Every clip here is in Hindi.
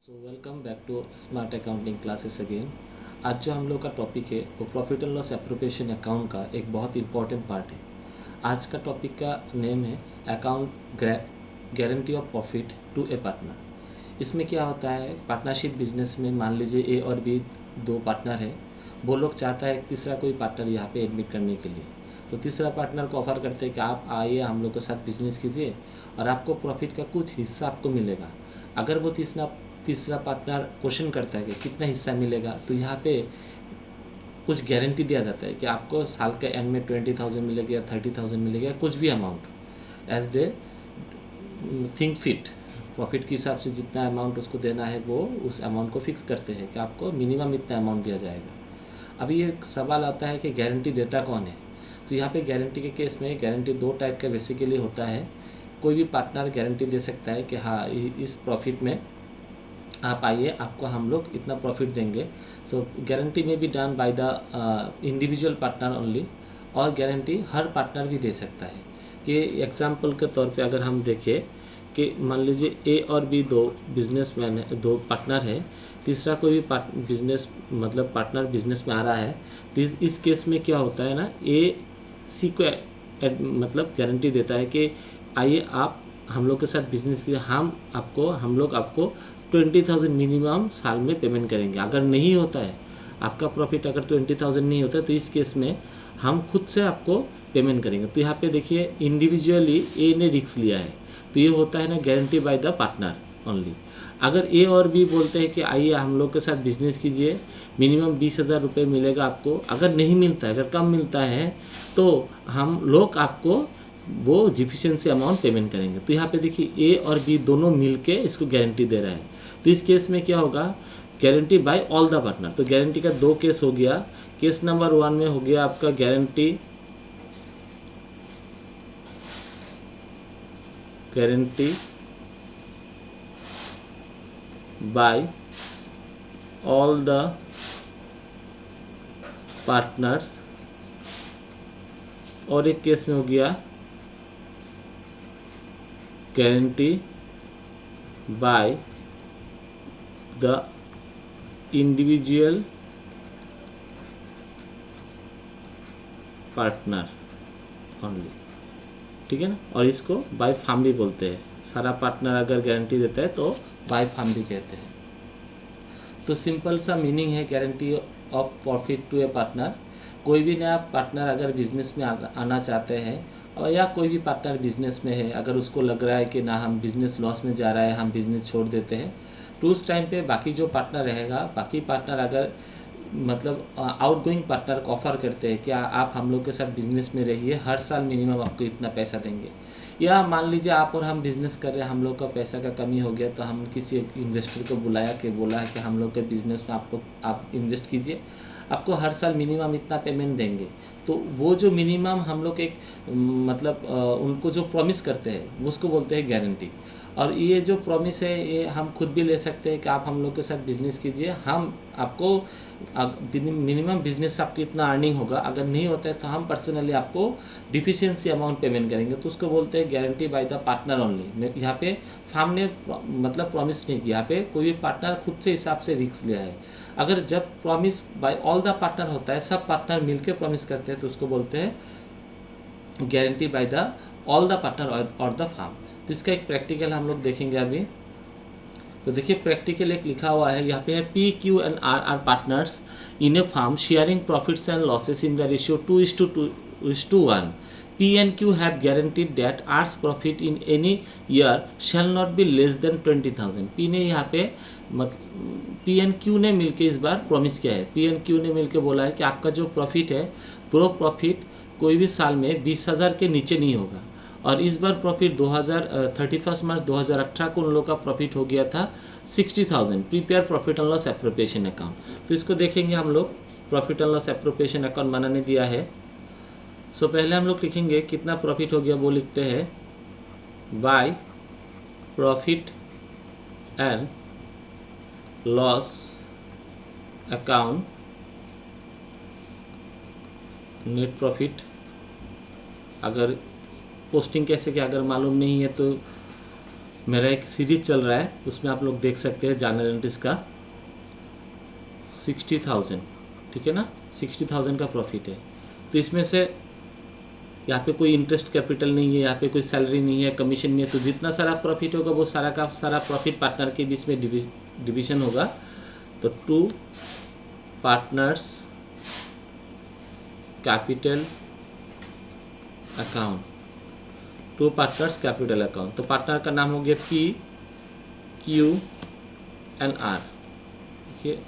Welcome back to smart accounting classes again. आज जो हम लोग का टॉपिक है वो profit and loss appropriation account का एक बहुत इंपॉर्टेंट पार्ट है। आज का टॉपिक का नेम है account guarantee of profit to a partner. इसमें क्या होता है, पार्टनरशिप बिजनेस में मान लीजिए ए और बी दो पार्टनर है, वो लोग चाहता है तीसरा कोई पार्टनर यहाँ पे एडमिट करने के लिए। तो तीसरा पार्टनर को ऑफर करते हैं कि आप आइए हम लोग के साथ बिजनेस कीजिए और आपको प्रॉफिट का कुछ हिस्सा आपको मिलेगा। अगर वो तीसरा पार्टनर क्वेश्चन करता है कि कितना हिस्सा मिलेगा, तो यहाँ पे कुछ गारंटी दिया जाता है कि आपको साल के एंड में 20,000 मिलेगा या 30,000 मिलेगा, कुछ भी amount as they think fit. Profit के हिसाब से जितना अमाउंट उसको देना है वो उस अमाउंट को फिक्स करते हैं कि आपको मिनिमम इतना अमाउंट दिया जाएगा। अभी ये सवाल आता है कि गारंटी देता कौन है। तो यहाँ पे गारंटी के केस में गारंटी दो टाइप का बेसिकली होता है। कोई भी पार्टनर गारंटी दे सकता है कि हाँ इस प्रॉफिट में आप आइए, आपको हम लोग इतना प्रॉफिट देंगे। सो गारंटी में भी done by the individual partner only, और गारंटी हर पार्टनर भी दे सकता है। कि एग्जांपल के तौर पे अगर हम देखें कि मान लीजिए ए और बी दो बिजनेसमैन है, दो पार्टनर है, तीसरा कोई भी बिजनेस मतलब पार्टनर बिजनेस में आ रहा है, तो इस केस में क्या होता है ना, ए सी को मतलब गारंटी देता है कि आइए आप हम लोग के साथ बिजनेस कीजिए, हम लोग आपको 20,000 मिनिमम साल में पेमेंट करेंगे। अगर नहीं होता है आपका प्रॉफिट, अगर 20,000 नहीं होता है, तो इस केस में हम खुद से आपको पेमेंट करेंगे। तो यहाँ पे देखिए इंडिविजुअली ए ने रिस्क लिया है, तो ये होता है ना guarantee by the partner only. अगर ए और बी बोलते हैं कि आइए हम लोग के साथ बिजनेस कीजिए, मिनिमम 20,000 रुपये मिलेगा आपको, अगर नहीं मिलता है, अगर कम मिलता है, तो हम लोग आपको वो डिफिशिएंसी अमाउंट पेमेंट करेंगे। तो यहाँ पे देखिए ए और बी दोनों मिलके इसको गारंटी दे रहा है। तो इस केस में क्या होगा, guarantee bye all the partner. तो गारंटी का दो केस हो गया। केस नंबर 1 में हो गया आपका guarantee bye all the partners, और एक केस में हो गया guarantee by the individual partner only. ठीक है ना, और इसको बाय फार्म भी बोलते हैं। सारा पार्टनर अगर गारंटी देता है तो बाय फार्म भी कहते हैं। तो सिंपल सा मीनिंग है guarantee of profit to a partner. कोई भी नया पार्टनर अगर बिजनेस में आना चाहते हैं, और या कोई भी पार्टनर बिजनेस में है, अगर उसको लग रहा है कि ना हम बिजनेस लॉस में जा रहा है, हम बिजनेस छोड़ देते हैं, तो उस टाइम पे बाकी जो पार्टनर रहेगा, बाकी पार्टनर अगर मतलब आउटगोइंग पार्टनर को ऑफर करते हैं कि आप हम लोग के साथ बिजनेस में रहिए, हर साल मिनिमम आपको इतना पैसा देंगे। या मान लीजिए आप और हम बिज़नेस कर रहे हैं, हम लोग का पैसा का कमी हो गया, तो हम किसी इन्वेस्टर को बुलाया कि बोला है कि हम लोग के बिज़नेस में आप इन्वेस्ट कीजिए, आपको हर साल मिनिमम इतना पेमेंट देंगे। तो वो जो मिनिमम हम लोग एक मतलब उनको जो प्रॉमिस करते हैं उसको बोलते हैं गारंटी। और ये जो प्रॉमिस है ये हम खुद भी ले सकते हैं कि आप हम लोग के साथ बिजनेस कीजिए, हम आपको मिनिमम बिजनेस से आपको इतना अर्निंग होगा, अगर नहीं होता है तो हम पर्सनली आपको डिफिशिएंसी अमाउंट पेमेंट करेंगे। तो उसको बोलते हैं guarantee by the partner only. यहाँ पे फार्म ने मतलब प्रॉमिस नहीं किया, यहाँ पे कोई भी पार्टनर खुद से हिसाब से रिस्क लिया है। अगर जब promise by all the partner होता है, सब पार्टनर मिलकर प्रॉमिस करते हैं, तो उसको बोलते हैं guarantee by the all the partner और द फार्म। तो इसका एक प्रैक्टिकल हम लोग देखेंगे अभी। तो देखिए प्रैक्टिकल एक लिखा हुआ है, यहाँ पे है P Q and R are partners in a firm sharing profits and losses in the ratio 2:1। P and Q have guaranteed that R's profit in any year shall not be less than 20,000। P ने यहाँ पे P and Q ने मिलके इस बार प्रॉमिस किया है। P and Q ने मिलके बोला है कि आपका जो प्रॉफिट है, प्रो प्रॉफिट कोई भी साल में 20,000 के नीचे नहीं होगा। और इस बार प्रॉफिट 31 मार्च 2018 को उन लोगों का प्रॉफिट हो गया था 60,000। Prepare profit and loss appropriation account. तो इसको देखेंगे हम लोग, profit and loss appropriation account बनाने दिया है। सो पहले हम लोग लिखेंगे कितना प्रॉफिट हो गया, वो लिखते हैं by profit and loss account net profit. अगर पोस्टिंग कैसे क्या अगर मालूम नहीं है तो मेरा एक सीरीज चल रहा है, उसमें आप लोग देख सकते हैं जनरल एंट्रीज का 60,000, ठीक है ना, 60,000 का प्रॉफिट है। तो इसमें से यहाँ पे कोई इंटरेस्ट कैपिटल नहीं है, यहाँ पे कोई सैलरी नहीं है, कमीशन नहीं है, तो जितना सारा प्रॉफिट होगा वो सारा का सारा प्रॉफिट पार्टनर के बीच में डिवीजन होगा। तो 2 partners capital account, 2 partners capital account. तो पार्टनर का नाम हो गया P, Q एंड R। देखिए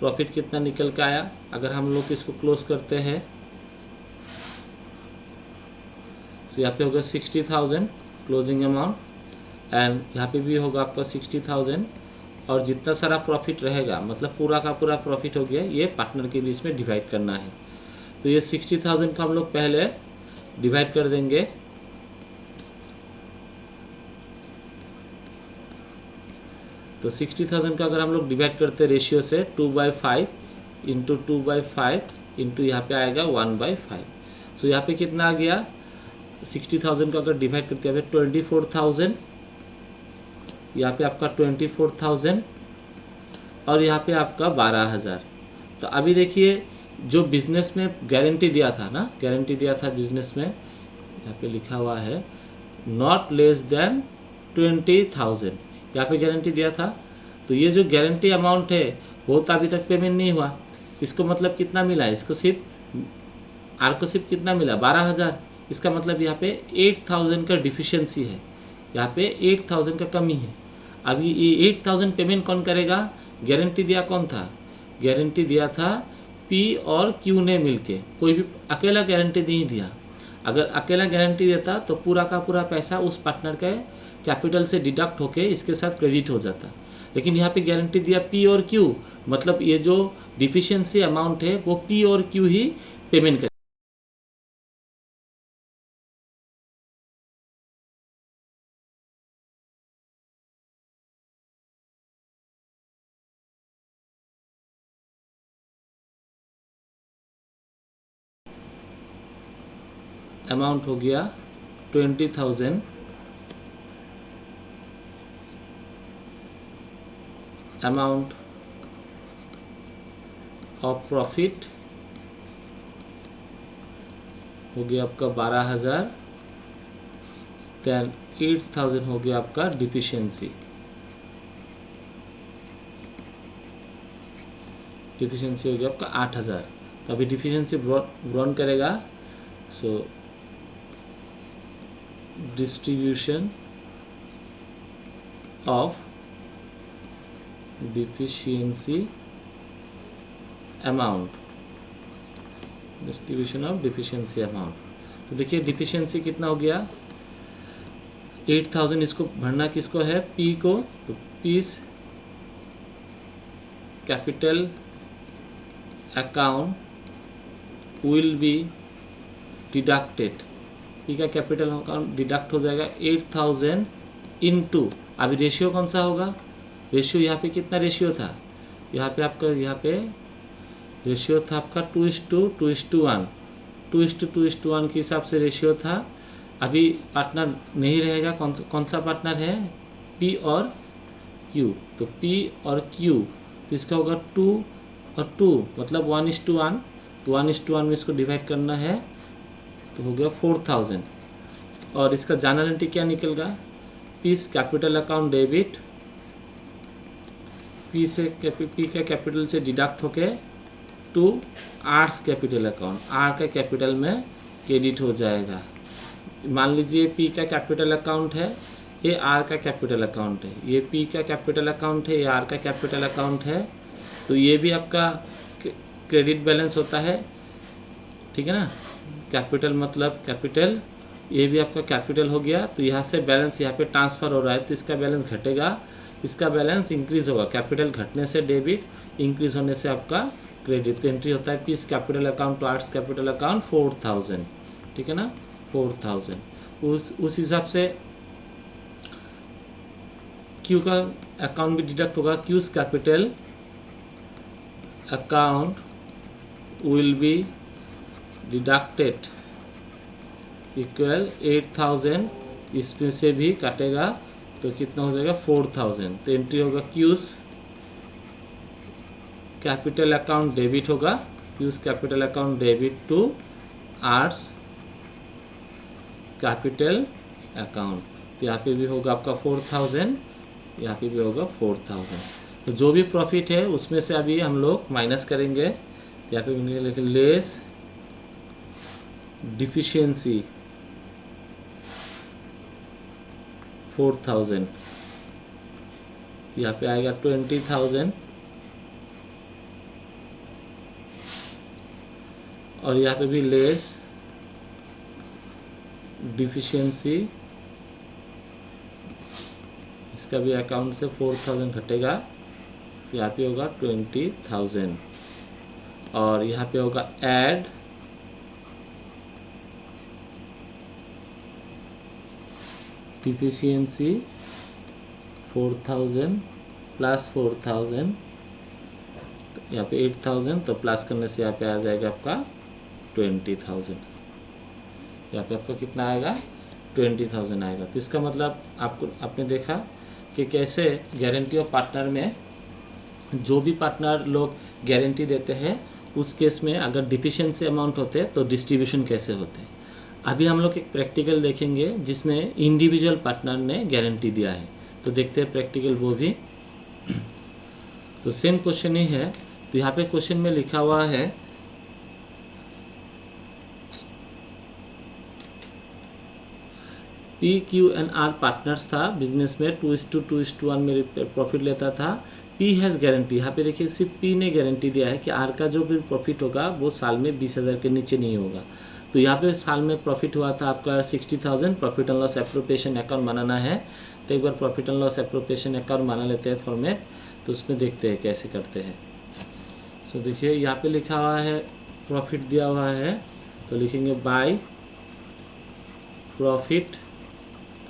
प्रॉफिट कितना निकल के आया। अगर हम लोग इसको क्लोज करते हैं तो यहाँ पे होगा 60,000 क्लोजिंग अमाउंट, एंड यहाँ पे भी होगा आपका 60,000, और जितना सारा प्रॉफिट रहेगा मतलब पूरा का पूरा प्रॉफिट हो गया, ये पार्टनर के बीच में डिवाइड करना है। तो ये 60,000 का हम लोग पहले डिवाइड कर देंगे, तो 60,000 का अगर हम लोग डिवाइड करते रेशियो से 2/5 इंटू 2/5 इंटू यहाँ पे आएगा 1/5। सो यहाँ पे कितना आ गया, 60,000 का अगर डिवाइड करते हैं 24,000, यहाँ पे आपका 24,000 और यहाँ पे आपका 12,000। तो अभी देखिए जो बिजनेस में गारंटी दिया था ना, गारंटी दिया था बिजनेस में, यहाँ पे लिखा हुआ है नॉट लेस देन 20,000, यहाँ पे गारंटी दिया था। तो ये जो गारंटी अमाउंट है वो तो अभी तक पेमेंट नहीं हुआ। इसको मतलब कितना मिला है, इसको सिर्फ आर को सिर्फ कितना मिला 12,000। इसका मतलब यहाँ पे 8,000 का डिफिशियंसी है, यहाँ पे 8,000 का कमी है। अभी ये 8,000 पेमेंट कौन करेगा, गारंटी दिया कौन था, गारंटी दिया था P और Q ने मिलके, कोई भी अकेला गारंटी नहीं दिया। अगर अकेला गारंटी देता तो पूरा का पूरा पैसा उस पार्टनर के कैपिटल से डिडक्ट होके इसके साथ क्रेडिट हो जाता। लेकिन यहाँ पे गारंटी दिया P और Q, मतलब ये जो डिफिशियंसी अमाउंट है वो P और Q ही पेमेंट करे। अमाउंट हो गया 20,000, अमाउंट ऑफ प्रॉफिट हो गया आपका 12,000, देन 8,000 हो गया आपका डिफिशियंसी, डिफिशियंसी हो गया आपका 8,000। तो अभी डिफिशियंसी ब्रॉन करेगा। So distribution of deficiency amount, distribution of deficiency amount. तो देखिए डिफिशियंसी कितना हो गया 8,000। इसको भरना किसको है, P को, तो P's capital account will be deducted, P का कैपिटल अकाउंट डिडक्ट हो जाएगा 8,000 इंटू, अभी रेशियो कौन सा होगा, रेशियो यहाँ पे कितना रेशियो था, यहाँ पे आपका यहाँ पे रेशियो था आपका 2:2:1, 2:2:1 के हिसाब से रेशियो था। अभी पार्टनर नहीं रहेगा, कौन सा पार्टनर है, P और Q। तो P और Q, तो इसका होगा 2 और 2 मतलब 1:1, तो 1:1 में इसको डिवाइड करना है, तो हो गया 4,000। और इसका जनरल एंट्री क्या निकलेगा, P's capital account debit, P का कैपिटल से डिडक्ट होके to R's capital account, R का कैपिटल में क्रेडिट हो जाएगा। मान लीजिए P का कैपिटल अकाउंट है, ये R का कैपिटल अकाउंट है, ये P का कैपिटल अकाउंट है, ये R का कैपिटल अकाउंट है। तो ये भी आपका क्रेडिट बैलेंस होता है, ठीक है ना, कैपिटल मतलब कैपिटल, ये भी आपका कैपिटल हो गया। तो यहाँ से बैलेंस यहाँ पे ट्रांसफ़र हो रहा है, तो इसका बैलेंस घटेगा, इसका बैलेंस इंक्रीज होगा। कैपिटल घटने से डेबिट, इंक्रीज होने से आपका क्रेडिट। तो एंट्री होता है P's capital account to R's capital account 4,000, ठीक है ना, 4,000। उस हिसाब से Q का अकाउंट भी डिडक्ट होगा, Q's capital account will be deducted equal 8,000, इसमें से भी काटेगा तो कितना हो जाएगा 4000। तो एंट्री होगा क्यूज कैपिटल अकाउंट डेबिट होगा, Q's capital account debit to R's capital account. तो यहाँ पे भी होगा आपका 4000, यहाँ पे भी होगा 4000। तो जो भी प्रॉफिट है उसमें से अभी हम लोग माइनस करेंगे। तो यहाँ पे लिखें लेस डिफिशियंसी 4000, तो यहाँ पे आएगा 20,000 और यहाँ पे भी लेस डिफिशियंसी, इसका भी अकाउंट से 4000 घटेगा, तो यहाँ पे होगा 20,000 और यहाँ पे होगा ऐड डिफिशियंसी 4000 प्लस 4000, तो यहाँ पे 8000, तो प्लस करने से यहाँ पे आ जाएगा आपका 20,000। यहाँ पे आपका कितना आएगा 20,000 आएगा। तो इसका मतलब आपने देखा कि कैसे गारंटी ऑफ पार्टनर में जो भी पार्टनर लोग गारंटी देते हैं उस केस में अगर डिफिशिएंसी अमाउंट होते हैं तो डिस्ट्रीब्यूशन कैसे होते हैं। अभी हम लोग एक प्रैक्टिकल देखेंगे जिसमें इंडिविजुअल पार्टनर ने गारंटी दिया है, तो देखते हैं प्रैक्टिकल वो भी। तो सेम क्वेश्चन ही है। तो यहाँ पे क्वेश्चन में लिखा हुआ है P Q and R partners था बिजनेस में, 2:2:1 में प्रॉफिट लेता था। पी हैज़ गारंटी, यहाँ पे देखिए सिर्फ पी ने गारंटी दिया है कि आर का जो भी प्रॉफिट होगा वो साल में 20,000 के नीचे नहीं होगा। तो यहाँ पे साल में प्रॉफिट हुआ था आपका 60,000। Profit and loss appropriation account बनाना है, तो एक बार profit and loss appropriation account बना लेते हैं फॉर्मेट। तो उसमें देखते हैं कैसे करते हैं। सो देखिए यहाँ पे लिखा हुआ है प्रॉफिट दिया हुआ है, तो लिखेंगे by profit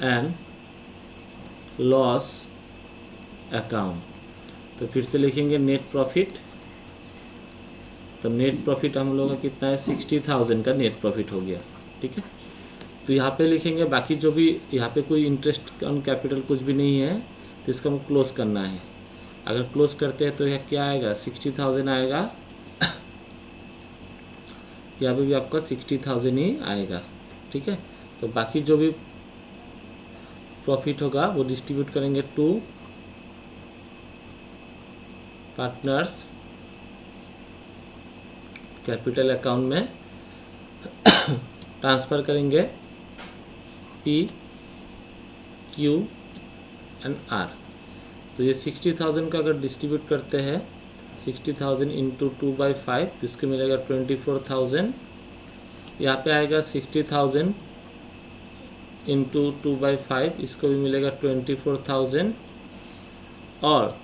and loss account. तो फिर से लिखेंगे नेट प्रॉफिट। तो नेट प्रॉफिट हम लोगों का कितना है 60,000 का नेट प्रॉफिट हो गया, ठीक है। तो यहाँ पे लिखेंगे बाकी जो भी, यहाँ पे कोई इंटरेस्ट ऑन कैपिटल कुछ भी नहीं है, तो इसका हमको क्लोज करना है। अगर क्लोज करते हैं तो यह क्या आएगा 60,000 आएगा, यहाँ पे भी आपका 60,000 ही आएगा, ठीक है। तो बाकी जो भी प्रॉफिट होगा वो डिस्ट्रीब्यूट करेंगे टू पार्टनर्स कैपिटल अकाउंट में ट्रांसफ़र करेंगे पी क्यू एंड आर। तो ये 60,000 का अगर डिस्ट्रीब्यूट करते हैं 60,000 इंटू 2/5 तो इसको मिलेगा 24,000। यहाँ पे आएगा 60,000 इंटू 2/5, इसको भी मिलेगा 24,000। और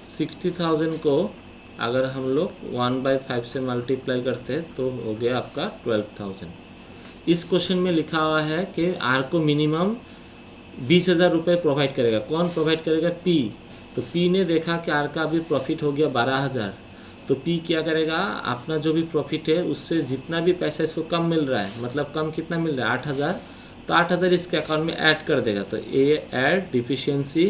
60,000 को अगर हम लोग 1/5 से मल्टीप्लाई करते हैं तो हो गया आपका 12,000। इस क्वेश्चन में लिखा हुआ है कि आर को मिनिमम 20,000 रुपये प्रोवाइड करेगा। कौन प्रोवाइड करेगा? पी। तो पी ने देखा कि आर का अभी प्रॉफिट हो गया 12,000, तो पी क्या करेगा, अपना जो भी प्रॉफिट है उससे जितना भी पैसा इसको कम मिल रहा है, मतलब कम कितना मिल रहा है 8,000, तो 8,000 इसके अकाउंट में ऐड कर देगा। तो ए ऐड डिफिशियंसी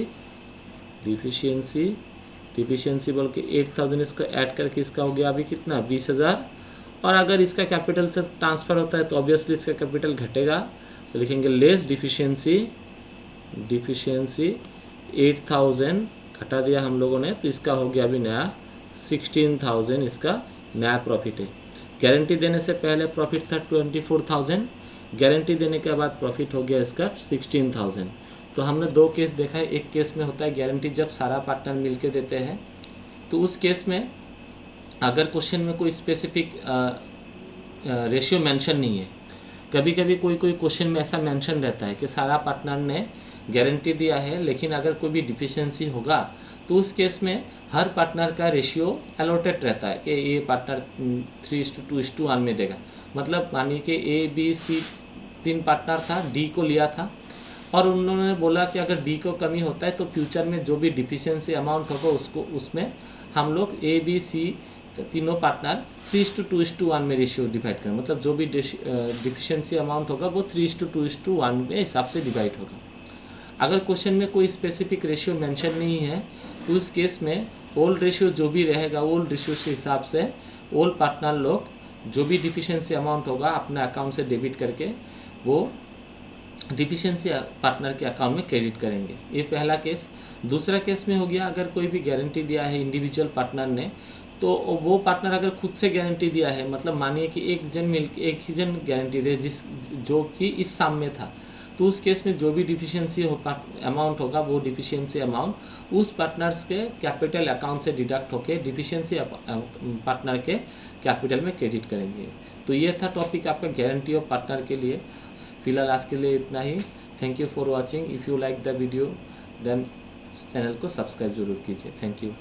बोल के 8,000 इसको ऐड करके इसका हो गया अभी कितना 20,000। और अगर इसका कैपिटल से ट्रांसफ़र होता है तो ऑब्वियसली इसका कैपिटल घटेगा, तो लिखेंगे लेस डिफिशियंसी 8,000 घटा दिया हम लोगों ने, तो इसका हो गया अभी नया 16,000 इसका नया प्रॉफिट है। गारंटी देने से पहले प्रॉफिट था 24,000, गारंटी देने के बाद प्रॉफिट हो गया इसका 16,000। तो हमने दो केस देखा है। एक केस में होता है गारंटी जब सारा पार्टनर मिलके देते हैं, तो उस केस में अगर क्वेश्चन में कोई स्पेसिफिक रेशियो मेंशन नहीं है, कभी कभी कोई क्वेश्चन में ऐसा मेंशन रहता है कि सारा पार्टनर ने गारंटी दिया है, लेकिन अगर कोई भी डिफिशियंसी होगा तो उस केस में हर पार्टनर का रेशियो अलॉटेड रहता है कि ये पार्टनर 3:2:1 में देगा। मतलब मानिए कि ए बी सी 3 पार्टनर था, डी को लिया था और उन्होंने बोला कि अगर डी को कमी होता है तो फ्यूचर में जो भी डिफिशियंसी अमाउंट होगा उसको उसमें हम लोग ए बी सी तीनों पार्टनर 3:2:1 में रेशियो डिवाइड करें। मतलब जो भी डिफिशियंसी अमाउंट होगा वो 3:2:1 में हिसाब से डिवाइड होगा। अगर क्वेश्चन में कोई स्पेसिफिक रेशियो मेंशन नहीं है तो उस केस में ओल्ड रेशियो जो भी रहेगा ओल्ड रेशियो के हिसाब से ओल्ड पार्टनर लोग जो भी डिफिशिएंसी अमाउंट होगा अपने अकाउंट से डेबिट करके वो डिफिशिएंसी पार्टनर के अकाउंट में क्रेडिट करेंगे। ये पहला केस। दूसरा केस में हो गया अगर कोई भी गारंटी दिया है इंडिविजुअल पार्टनर ने, तो वो पार्टनर अगर खुद से गारंटी दिया है, मतलब मानिए कि एक ही जन गारंटी दे जो कि इस साम में था, तो उस केस में जो भी डिफिशिएंसी अमाउंट होगा वो डिफिशिएंसी अमाउंट उस पार्टनर्स के कैपिटल अकाउंट से डिडक्ट होके डिफिशिएंसी पार्टनर के कैपिटल में क्रेडिट करेंगे। तो ये था टॉपिक आपका गारंटी ऑफ पार्टनर के लिए। फिलहाल आज के लिए इतना ही। Thank you for watching. If you like the video then channel को सब्सक्राइब जरूर कीजिए। Thank you.